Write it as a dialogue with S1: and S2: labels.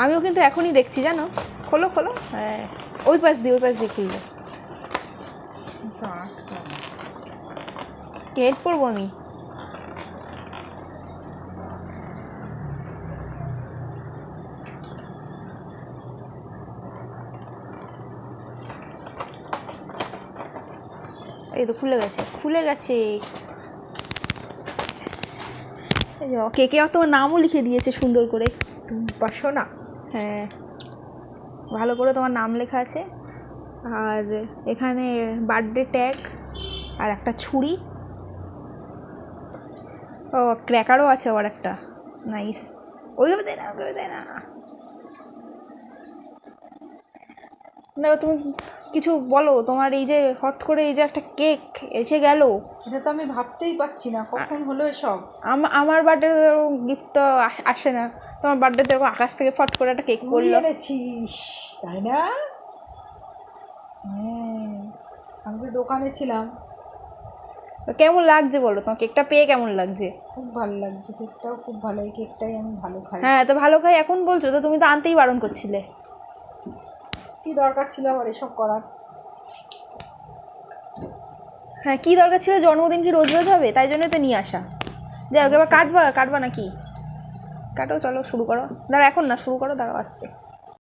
S1: আমিও কিন্তু এখনই দেখছি জানো। খোলো খোলো, হ্যাঁ ওই পাশ দিয়ে খুললো। হেল্প করবো আমি। এই তো খুলে গেছে। কেকে তোমার নামও লিখে দিয়েছে সুন্দর করে, পারছো না? হ্যাঁ, ভালো করে তোমার নাম লেখা আছে। আর এখানে বার্থডে ট্যাগ আর একটা ছুরি। ও ক্র্যাকারও আছে আবার একটা, নাইস। ওইভাবে দেয় না। না তুমি কিছু বলো, তোমার এই যে হট করে এই যে একটা কেক এসে গেল,
S2: এটা তো আমি ভাবতেই পারছি না কখন হলো এসব।
S1: আমার বার্থডে গিফট তো আসে না, তোমার বার্থডেতে এরকম আকাশ থেকে ফট করে একটা কেক পড়লো।
S2: এনেছিস তাই না? হ্যাঁ, আমি তো দোকানে ছিলাম।
S1: কেমন লাগছে বলো, তোমার কেকটা পেয়ে কেমন লাগছে?
S2: খুব ভালো লাগছে, কেকটাও খুব ভালো, এই কেকটাই আমি ভালো খাই।
S1: হ্যাঁ তো ভালো খাই এখন বলছো তো, তুমি তো আনতেই বারণ করছিলে।
S2: কি দরকার ছিল আমার এসব করার?
S1: হ্যাঁ কী দরকার ছিল, জন্মদিন কি রোজ রোজ হবে? তাই জন্যই তো নিয়ে আসা। যাই হোক, এবার কাটবা নাকি? কাটো, চলো শুরু করো। দাঁড়া এখন না, শুরু করো, দাঁড়াও আসতে।